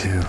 do?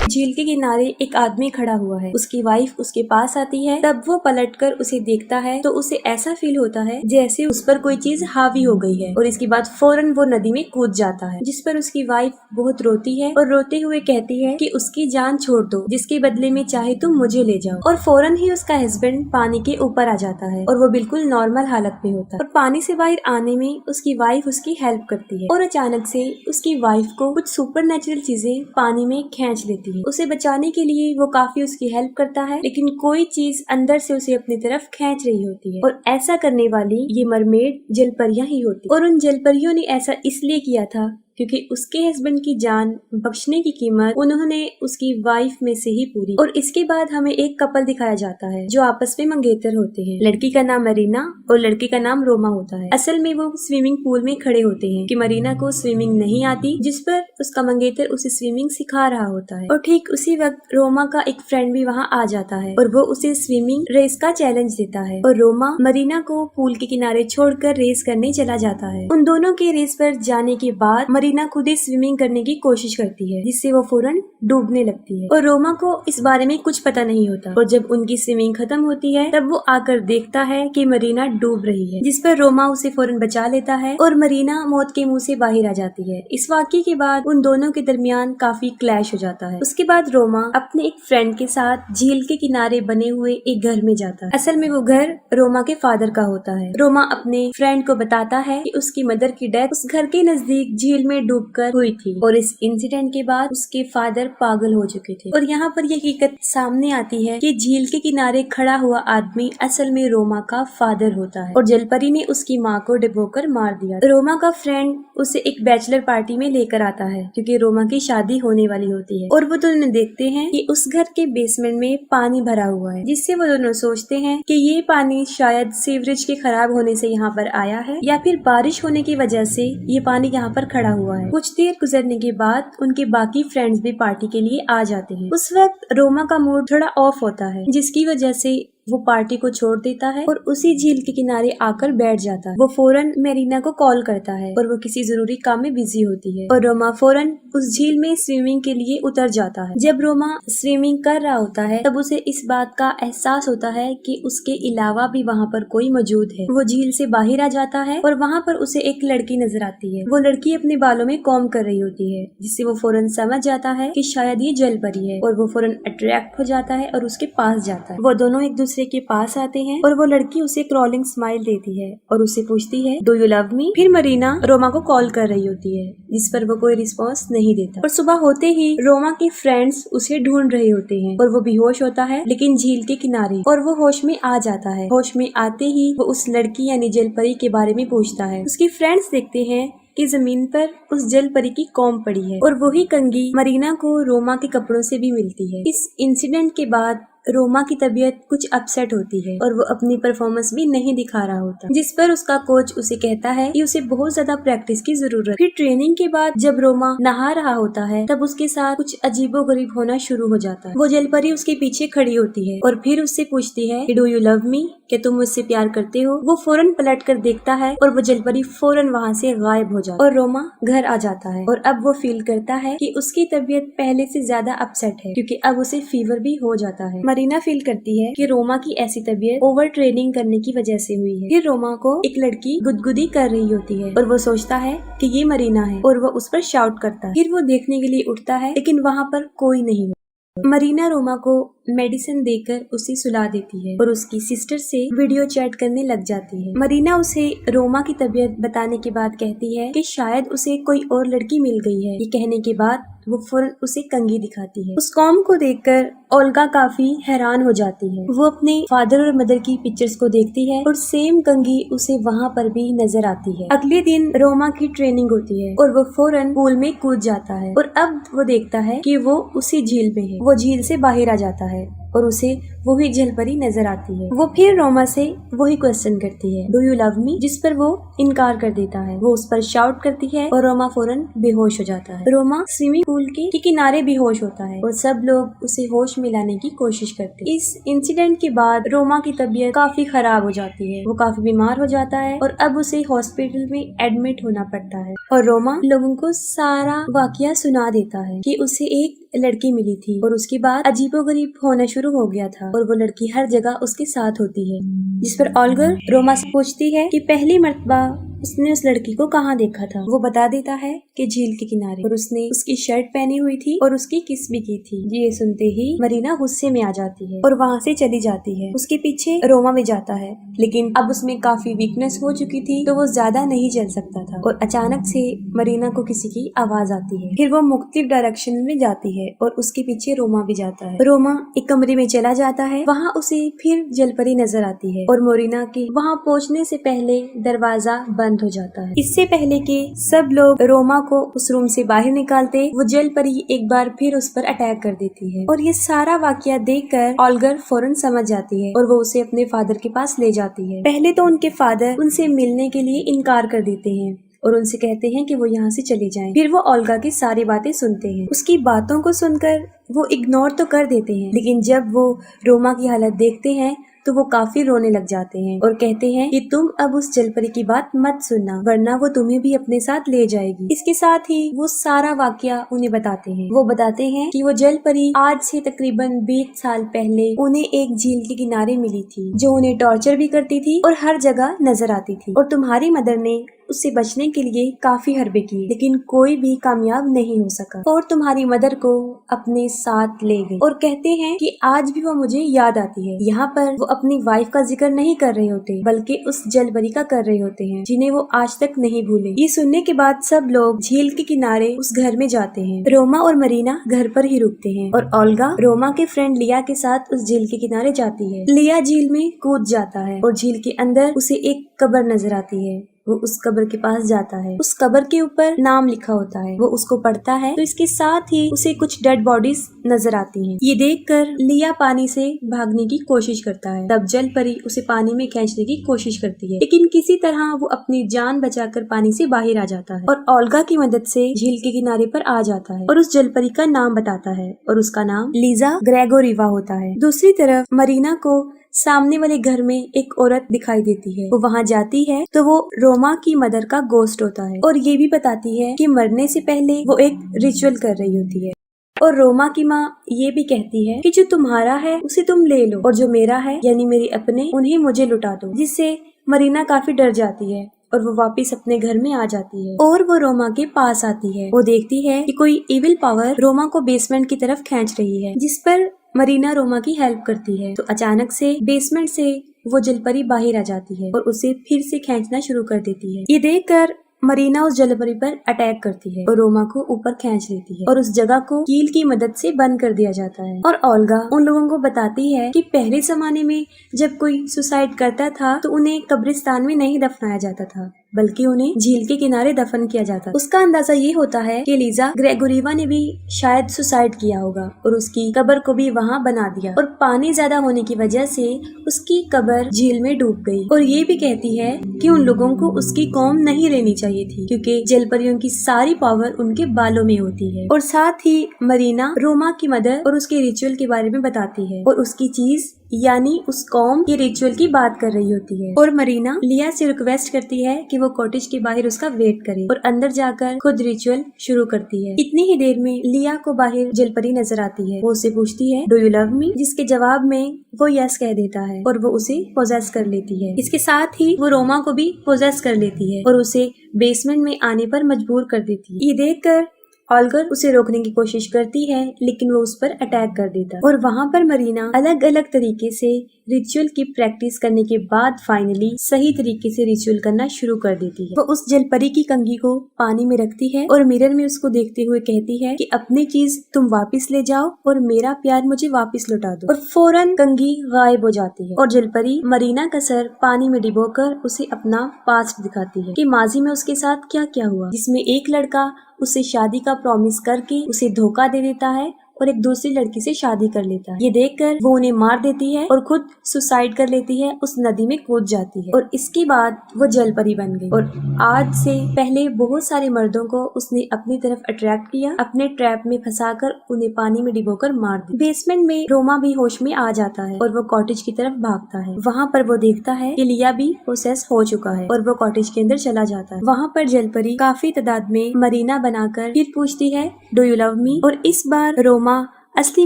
झील के किनारे एक आदमी खड़ा हुआ है। उसकी वाइफ उसके पास आती है। तब वो पलटकर उसे देखता है तो उसे ऐसा फील होता है जैसे उस पर कोई चीज हावी हो गई है और इसके बाद फौरन वो नदी में कूद जाता है, जिस पर उसकी वाइफ बहुत रोती है और रोते हुए कहती है कि उसकी जान छोड़ दो, जिसके बदले में चाहे तुम मुझे ले जाओ। और फौरन ही उसका हस्बैंड पानी के ऊपर आ जाता है और वो बिल्कुल नॉर्मल हालत में होता है और पानी से बाहर आने में उसकी वाइफ उसकी हेल्प करती है। और अचानक से उसकी वाइफ को कुछ सुपरनेचुरल चीजें पानी में खींच लेती है। उसे बचाने के लिए वो काफी उसकी हेल्प करता है, लेकिन कोई चीज अंदर से उसे अपनी तरफ खींच रही होती है और ऐसा करने वाली ये मरमेड जलपरियां ही होती। और उन जलपरियों ने ऐसा इसलिए किया था क्योंकि उसके हस्बैंड की जान बख्शने की कीमत उन्होंने उसकी वाइफ में से ही पूरी। और इसके बाद हमें एक कपल दिखाया जाता है जो आपस में मंगेतर होते हैं। लड़की का नाम मरीना और लड़के का नाम रोमा होता है। असल में वो स्विमिंग पूल में खड़े होते हैं कि मरीना को स्विमिंग नहीं आती, जिस पर उसका मंगेतर उसे स्विमिंग सिखा रहा होता है। और ठीक उसी वक्त रोमा का एक फ्रेंड भी वहाँ आ जाता है और वो उसे स्विमिंग रेस का चैलेंज देता है और रोमा मरीना को पूल के किनारे छोड़कर रेस करने चला जाता है। उन दोनों के रेस पर जाने के बाद मरीना खुद ही स्विमिंग करने की कोशिश करती है, जिससे वो फौरन डूबने लगती है और रोमा को इस बारे में कुछ पता नहीं होता। और जब उनकी स्विमिंग खत्म होती है तब वो आकर देखता है कि मरीना डूब रही है, जिस पर रोमा उसे फौरन बचा लेता है और मरीना मौत के मुंह से बाहर आ जाती है। इस वाकये के बाद उन दोनों के दरमियान काफी क्लैश हो जाता है। उसके बाद रोमा अपने एक फ्रेंड के साथ झील के किनारे बने हुए एक घर में जाता है। असल में वो घर रोमा के फादर का होता है। रोमा अपने फ्रेंड को बताता है कि उसकी मदर की डेथ उस घर के नजदीक झील में डूबकर हुई थी और इस इंसिडेंट के बाद उसके फादर पागल हो चुके थे। और यहाँ पर यह हकीकत सामने आती है कि झील के किनारे खड़ा हुआ आदमी असल में रोमा का फादर होता है और जलपरी ने उसकी माँ को डुबोकर मार दिया। रोमा का फ्रेंड उसे एक बैचलर पार्टी में लेकर आता है क्योंकि रोमा की शादी होने वाली होती है और वो दोनों देखते हैं कि उस घर के बेसमेंट में पानी भरा हुआ है, जिससे वो दोनों सोचते हैं कि ये पानी शायद सीवरेज के खराब होने से यहाँ पर आया है या फिर बारिश होने की वजह से ये पानी यहाँ पर खड़ा हुआ है। कुछ देर गुजरने के बाद उनके बाकी फ्रेंड्स भी पार्टी के लिए आ जाते हैं। उस वक्त रोमा का मूड थोड़ा ऑफ होता है, जिसकी वजह से वो पार्टी को छोड़ देता है और उसी झील के किनारे आकर बैठ जाता है। वो फौरन मरीना को कॉल करता है और वो किसी जरूरी काम में बिजी होती है और रोमा फौरन उस झील में स्विमिंग के लिए उतर जाता है। जब रोमा स्विमिंग कर रहा होता है तब उसे इस बात का एहसास होता है कि उसके अलावा भी वहाँ पर कोई मौजूद है। वो झील से बाहर आ जाता है और वहाँ पर उसे एक लड़की नजर आती है। वो लड़की अपने बालों में कॉम्ब कर रही होती है, जिससे वो फौरन समझ जाता है कि शायद ये जलपरी है और वो फौरन अट्रैक्ट हो जाता है और उसके पास जाता है। वो दोनों एक दूसरे के पास आते हैं और वो लड़की उसे क्रॉलिंग स्माइल देती है और उसे पूछती है डू यू लव मी। फिर मरीना रोमा को कॉल कर रही होती है, जिस पर वो कोई रिस्पॉन्स नहीं देता। और सुबह होते ही रोमा के फ्रेंड्स उसे ढूंढ रहे होते हैं और वो बेहोश होता है लेकिन झील के किनारे, और वो होश में आ जाता है। होश में आते ही वो उस लड़की यानी जलपरी के बारे में पूछता है। उसकी फ्रेंड्स देखते हैं कि जमीन पर उस जलपरी की कॉम्ब पड़ी है और वही कंघी मरीना को रोमा के कपड़ों से भी मिलती है। इस इंसिडेंट के बाद रोमा की तबीयत कुछ अपसेट होती है और वो अपनी परफॉर्मेंस भी नहीं दिखा रहा होता, जिस पर उसका कोच उसे कहता है कि उसे बहुत ज्यादा प्रैक्टिस की जरूरत है। फिर ट्रेनिंग के बाद जब रोमा नहा रहा होता है तब उसके साथ कुछ अजीबोगरीब होना शुरू हो जाता है। वो जलपरी उसके पीछे खड़ी होती है और फिर उससे पूछती है कि डू यू लव मी, क्या तुम मुझसे प्यार करते हो। वो फौरन पलट कर देखता है और वो जलपरी फौरन वहाँ से गायब हो जाता है और रोमा घर आ जाता है। और अब वो फील करता है कि उसकी तबीयत पहले से ज्यादा अपसेट है क्योंकि अब उसे फीवर भी हो जाता है। मरीना फील करती है कि रोमा की ऐसी तबीयत ओवर ट्रेनिंग करने की वजह से हुई है। फिर रोमा को एक लड़की गुदगुदी कर रही होती है और वो सोचता है कि ये मरीना है और वो उस पर शाउट करता है। फिर वो देखने के लिए उठता है लेकिन वहाँ पर कोई नहीं। मरीना रोमा को मेडिसिन देकर उसे सुला देती है और उसकी सिस्टर से वीडियो चैट करने लग जाती है। मरीना उसे रोमा की तबीयत बताने के बाद कहती है कि शायद उसे कोई और लड़की मिल गई है। ये कहने के बाद वो फौरन उसे कंघी दिखाती है। उस कॉम्ब को देखकर ओल्गा काफी हैरान हो जाती है। वो अपने फादर और मदर की पिक्चर्स को देखती है और सेम कंघी उसे वहाँ पर भी नजर आती है। अगले दिन रोमा की ट्रेनिंग होती है और वो फौरन पूल में कूद जाता है और अब वो देखता है कि वो उसी झील में है। वो झील से बाहर आ जाता है और उसे वही जलपरी नजर आती है। वो फिर रोमा से वही क्वेश्चन करती है, डू यू लव मी, जिस पर वो इनकार कर देता है। वो उस पर शाउट करती है और रोमा फौरन बेहोश हो जाता है। रोमा स्विमिंग पूल के किनारे बेहोश होता है और सब लोग उसे होश में लाने की कोशिश करते हैं। इस इंसिडेंट के बाद रोमा की तबीयत काफी खराब हो जाती है। वो काफी बीमार हो जाता है और अब उसे हॉस्पिटल में एडमिट होना पड़ता है। और रोमा लोगों को सारा वाकया सुना देता है कि उसे एक लड़की मिली थी और उसके बाद अजीबोगरीब होना शुरू हो गया था और वो लड़की हर जगह उसके साथ होती है। जिस पर ऑल्गर रोमा से पूछती है कि पहली मर्तबा उसने उस लड़की को कहाँ देखा था। वो बता देता है कि झील के किनारे, और उसने उसकी शर्ट पहनी हुई थी और उसकी किस भी की थी। ये सुनते ही मरीना गुस्से में आ जाती है और वहाँ से चली जाती है। उसके पीछे रोमा भी जाता है, लेकिन अब उसमें काफी वीकनेस हो चुकी थी तो वो ज्यादा नहीं चल सकता था। और अचानक से मरीना को किसी की आवाज आती है। फिर वो मुख्तलिफ डायरेक्शन में जाती है और उसके पीछे रोमा भी जाता है। रोमा एक कमरे में चला जाता है, वहाँ उसे फिर जलपरी नजर आती है और मोरिना के वहाँ पहुँचने से पहले दरवाजा बंद हो जाता है। इससे पहले कि सब लोग रोमा को उस रूम से बाहर निकालते, वो जलपरी एक बार फिर उस पर अटैक कर देती है। और ये सारा वाकया देखकर ऑल्गर फौरन समझ जाती है और वो उसे अपने फादर के पास ले जाती है। पहले तो उनके फादर उनसे मिलने के लिए इनकार कर देते हैं और उनसे कहते हैं कि वो यहाँ से चले जाएं। फिर वो ओल्गा की सारी बातें सुनते हैं। उसकी बातों को सुनकर वो इग्नोर तो कर देते हैं, लेकिन जब वो रोमा की हालत देखते हैं तो वो काफी रोने लग जाते हैं और कहते हैं कि तुम अब उस जलपरी की बात मत सुनना, वरना वो तुम्हें भी अपने साथ ले जाएगी। इसके साथ ही वो सारा वाकया उन्हें बताते हैं। वो बताते हैं कि वो जलपरी आज से तकरीबन 20 साल पहले उन्हें एक झील के किनारे मिली थी, जो उन्हें टॉर्चर भी करती थी और हर जगह नजर आती थी। और तुम्हारी मदर ने उससे बचने के लिए काफी हरबे किए, लेकिन कोई भी कामयाब नहीं हो सका और तुम्हारी मदर को अपने साथ ले गई। और कहते हैं कि आज भी वो मुझे याद आती है। यहाँ पर वो अपनी वाइफ का जिक्र नहीं कर रहे होते, बल्कि उस जलपरी का कर रहे होते हैं, जिन्हें वो आज तक नहीं भूले। ये सुनने के बाद सब लोग झील के किनारे उस घर में जाते हैं। रोमा और मरीना घर पर ही रुकते हैं और ओल्गा रोमा के फ्रेंड लिया के साथ उस झील के किनारे जाती है। लिया झील में कूद जाता है और झील के अंदर उसे एक कब्र नजर आती है। वो उस कब्र के पास जाता है। उस कब्र के ऊपर नाम लिखा होता है। वो उसको पढ़ता है तो इसके साथ ही उसे कुछ डेड बॉडीज नजर आती हैं। ये देखकर लिया पानी से भागने की कोशिश करता है। तब जलपरी उसे पानी में खींचने की कोशिश करती है, लेकिन किसी तरह वो अपनी जान बचाकर पानी से बाहर आ जाता है और ओल्गा की मदद से झील के किनारे पर आ जाता है और उस जलपरी का नाम बताता है और उसका नाम लीजा ग्रेगोरिवा होता है। दूसरी तरफ मरीना को सामने वाले घर में एक औरत दिखाई देती है। वो वहाँ जाती है तो वो रोमा की मदर का गोस्ट होता है और ये भी बताती है कि मरने से पहले वो एक रिचुअल कर रही होती है। और रोमा की माँ ये भी कहती है कि जो तुम्हारा है उसे तुम ले लो और जो मेरा है यानी मेरे अपने, उन्हें मुझे लुटा दो। जिससे मरीना काफी डर जाती है और वो वापस अपने घर में आ जाती है और वो रोमा के पास आती है। वो देखती है कि कोई इविल पावर रोमा को बेसमेंट की तरफ खींच रही है, जिस पर मरीना रोमा की हेल्प करती है। तो अचानक से बेसमेंट से वो जलपरी बाहर आ जाती है और उसे फिर से खींचना शुरू कर देती है। ये देखकर मरीना उस जलपरी पर अटैक करती है और रोमा को ऊपर खींच लेती है और उस जगह को कील की मदद से बंद कर दिया जाता है। और ओल्गा उन लोगों को बताती है कि पहले जमाने में जब कोई सुसाइड करता था तो उन्हें कब्रिस्तान में नहीं दफनाया जाता था, बल्कि उन्हें झील के किनारे दफन किया जाता। उसका अंदाजा ये होता है कि लीजा ग्रेगोरिवा ने भी शायद सुसाइड किया होगा और उसकी कब्र को भी वहाँ बना दिया और पानी ज्यादा होने की वजह से उसकी कब्र झील में डूब गई। और ये भी कहती है कि उन लोगों को उसकी कौम नहीं लेनी चाहिए थी, क्योंकि जलपरियों की सारी पावर उनके बालों में होती है। और साथ ही मरीना रोमा की मदर और उसके रिचुअल के बारे में बताती है और उसकी चीज यानी उस कौम के रिचुअल की बात कर रही होती है। और मरीना लिया से रिक्वेस्ट करती है कि वो कॉटेज के बाहर उसका वेट करे और अंदर जाकर खुद रिचुअल शुरू करती है। इतनी ही देर में लिया को बाहर जलपरी नजर आती है। वो उससे पूछती है, डू यू लव मी, जिसके जवाब में वो यस कह देता है और वो उसे पोजेस कर लेती है। इसके साथ ही वो रोमा को भी पोजेस कर लेती है और उसे बेसमेंट में आने पर मजबूर कर देती है। ये देखकर ऑल्गर उसे रोकने की कोशिश करती है, लेकिन वो उस पर अटैक कर देता है और वहाँ पर मरीना अलग अलग तरीके से रिचुअल की प्रैक्टिस करने के बाद फाइनली सही तरीके से रिचुअल करना शुरू कर देती है। वो उस जलपरी की कंघी को पानी में रखती है और मिरर में उसको देखते हुए कहती है कि अपनी चीज तुम वापस ले जाओ और मेरा प्यार मुझे वापस लौटा दो। और फौरन कंघी गायब हो जाती है और जलपरी मरीना का सर पानी में डिबोकर उसे अपना पास्ट दिखाती है कि माजी में उसके साथ क्या क्या हुआ, जिसमें एक लड़का उसे शादी का प्रॉमिस करके उसे धोखा दे देता है और एक दूसरी लड़की से शादी कर लेता है। ये देखकर वो उन्हें मार देती है और खुद सुसाइड कर लेती है, उस नदी में कूद जाती है और इसके बाद वो जल परी बन गई। और आज से पहले बहुत सारे मर्दों को उसने अपनी तरफ अट्रैक्ट किया, अपने ट्रैप में फंसाकर उन्हें पानी में डिबोकर मार दिया। बेसमेंट में रोमा भी होश में आ जाता है और वो कॉटेज की तरफ भागता है। वहाँ पर वो देखता है कि लिया भी पोसेस हो चुका है और वो कॉटेज के अंदर चला जाता है। वहाँ पर जल परी काफी तादाद में मरीना बनाकर फिर पूछती है डू यू लव मी, और इस बार रोमा असली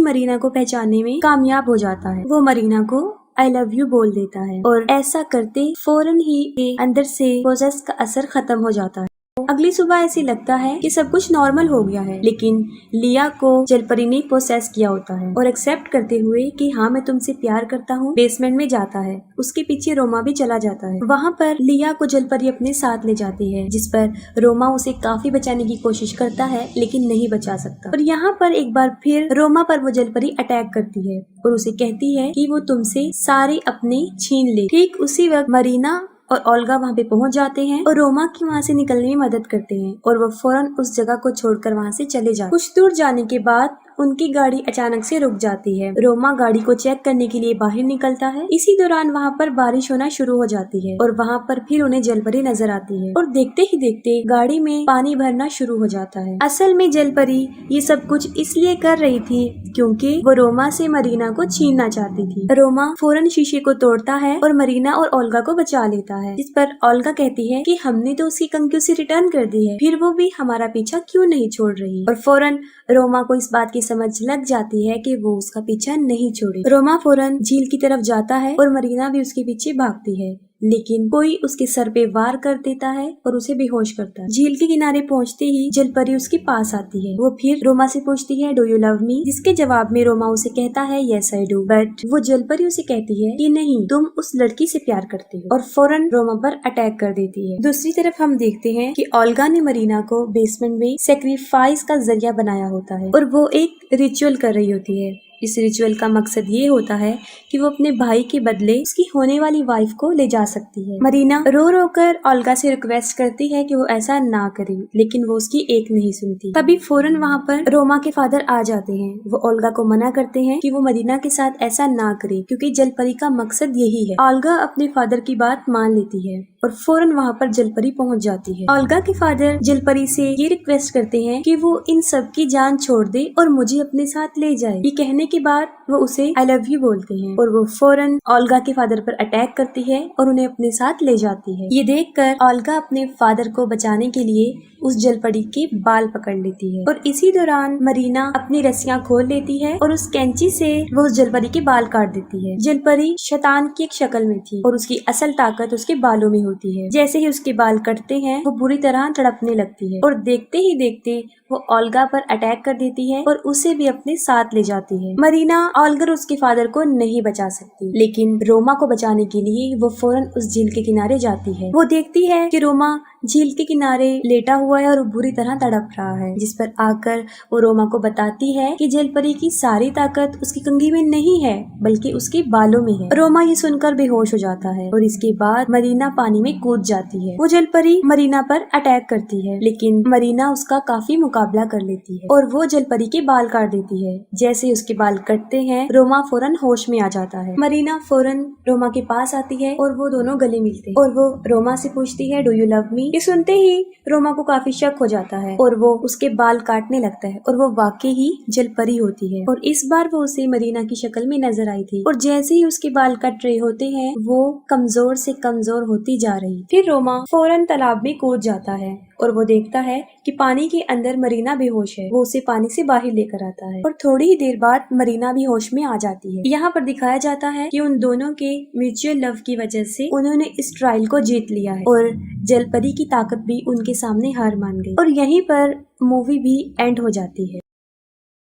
मरीना को पहचानने में कामयाब हो जाता है। वो मरीना को आई लव यू बोल देता है और ऐसा करते फौरन ही के अंदर से पोसेस का असर खत्म हो जाता है। अगली सुबह ऐसे लगता है कि सब कुछ नॉर्मल हो गया है, लेकिन लिया को जलपरी ने पोसेस किया होता है और एक्सेप्ट करते हुए कि हाँ मैं तुमसे प्यार करता हूँ बेसमेंट में जाता है। उसके पीछे रोमा भी चला जाता है। वहाँ पर लिया को जलपरी अपने साथ ले जाती है, जिस पर रोमा उसे काफी बचाने की कोशिश करता है लेकिन नहीं बचा सकता। और यहाँ पर एक बार फिर रोमा पर वो जलपरी अटैक करती है और उसे कहती है कि वो तुमसे सारे अपने छीन ले। ठीक उसी वक्त मरीना और ओल्गा वहाँ पे पहुँच जाते हैं और रोमा की वहाँ से निकलने में मदद करते हैं और वो फौरन उस जगह को छोड़कर वहाँ से चले जाते। कुछ दूर जाने के बाद उनकी गाड़ी अचानक से रुक जाती है। रोमा गाड़ी को चेक करने के लिए बाहर निकलता है। इसी दौरान वहाँ पर बारिश होना शुरू हो जाती है और वहाँ पर फिर उन्हें जलपरी नजर आती है और देखते ही देखते गाड़ी में पानी भरना शुरू हो जाता है। असल में जलपरी ये सब कुछ इसलिए कर रही थी क्योंकि वो रोमा से मरीना को छीनना चाहती थी। रोमा फौरन शीशे को तोड़ता है और मरीना और ओल्गा को बचा लेता है, जिस पर ओल्गा कहती है कि हमने तो उसकी कंक्यूसी रिटर्न कर दी है, फिर वो भी हमारा पीछा क्यों नहीं छोड़ रही। और फौरन रोमा को इस बात की समझ लग जाती है कि वो उसका पीछा नहीं छोड़े। रोमा फौरन झील की तरफ जाता है और मरीना भी उसके पीछे भागती है, लेकिन कोई उसके सर पे वार कर देता है और उसे बेहोश करता है। झील के किनारे पहुंचते ही जलपरी उसके पास आती है। वो फिर रोमा से पूछती है डू यू लव मी, जिसके जवाब में रोमा उसे कहता है यस आई डू, बट वो जलपरी उसे कहती है कि नहीं तुम उस लड़की से प्यार करते हो और फौरन रोमा पर अटैक कर देती है। दूसरी तरफ हम देखते हैं कि ओल्गा ने मरीना को बेसमेंट में सेक्रीफाइस का जरिया बनाया होता है और वो एक रिचुअल कर रही होती है। इस रिचुअल का मकसद ये होता है कि वो अपने भाई के बदले उसकी होने वाली वाइफ को ले जा सकती है। मरीना रो रो कर ओल्गा से रिक्वेस्ट करती है कि वो ऐसा ना करे, लेकिन वो उसकी एक नहीं सुनती। तभी फौरन वहाँ पर रोमा के फादर आ जाते हैं। वो ओल्गा को मना करते हैं कि वो मरीना के साथ ऐसा ना करे क्योंकि जलपरी का मकसद यही है। ओल्गा अपने फादर की बात मान लेती है और फौरन वहाँ पर जलपरी पहुँच जाती है। ओल्गा के फादर जलपरी से ये रिक्वेस्ट करते हैं कि वो इन सब की जान छोड़ दे और मुझे अपने साथ ले जाए। ये कहने के बाद वो उसे आई लव यू बोलते हैं और वो फौरन ओल्गा के फादर पर अटैक करती है और उन्हें अपने साथ ले जाती है। ये देखकर ओल्गा अपने फादर को बचाने के लिए उस जलपरी के बाल पकड़ लेती है और इसी दौरान मरीना अपनी रस्सियां खोल लेती है और उस कैंची से वो उस जलपरी के बाल काट देती है। जलपरी शैतान की एक शक्ल में थी और उसकी असल ताकत उसके बालों में होती है। जैसे ही उसके बाल कटते हैं वो बुरी तरह तड़पने लगती है और देखते ही देखते वो ओल्गा पर अटैक कर देती है और उसे भी अपने साथ ले जाती है। मरीना ओल्गा उसके फादर को नहीं बचा सकती, लेकिन रोमा को बचाने के लिए वो फौरन उस झील के किनारे जाती है। वो देखती है कि रोमा झील के किनारे लेटा हुआ है और बुरी तरह तड़प रहा है, जिस पर आकर वो रोमा को बताती है कि जलपरी की सारी ताकत उसकी कंघी में नहीं है बल्कि उसके बालों में है। रोमा ये सुनकर बेहोश हो जाता है और इसके बाद मरीना पानी में कूद जाती है। वो जलपरी मरीना पर अटैक करती है, लेकिन मरीना उसका काफी मुकाबला कर लेती है और वो जलपरी के बाल काट देती है। जैसे उसके बाल कटते हैं रोमा फौरन होश में आ जाता है। मरीना फौरन रोमा के पास आती है और वो दोनों गले मिलते हैं और वो रोमा से पूछती है डू यू लव मी। ये सुनते ही रोमा को काफी शक हो जाता है और वो उसके बाल काटने लगता है और वो वाकई ही जलपरी होती है और इस बार वो उसे मरीना की शक्ल में नजर आई थी। और जैसे ही उसके बाल कट रहे होते हैं वो कमजोर से कमजोर होती जा रही। फिर रोमा फौरन तालाब में कूद जाता है और वो देखता है कि पानी के अंदर मरीना बेहोश है। वो उसे पानी से बाहर लेकर आता है और थोड़ी ही देर बाद मरीना भी होश में आ जाती है। यहाँ पर दिखाया जाता है कि उन दोनों के म्यूचुअल लव की वजह से उन्होंने इस ट्रायल को जीत लिया है और जलपरी की ताकत भी उनके सामने हार मान गई और यहीं पर मूवी भी एंड हो जाती है।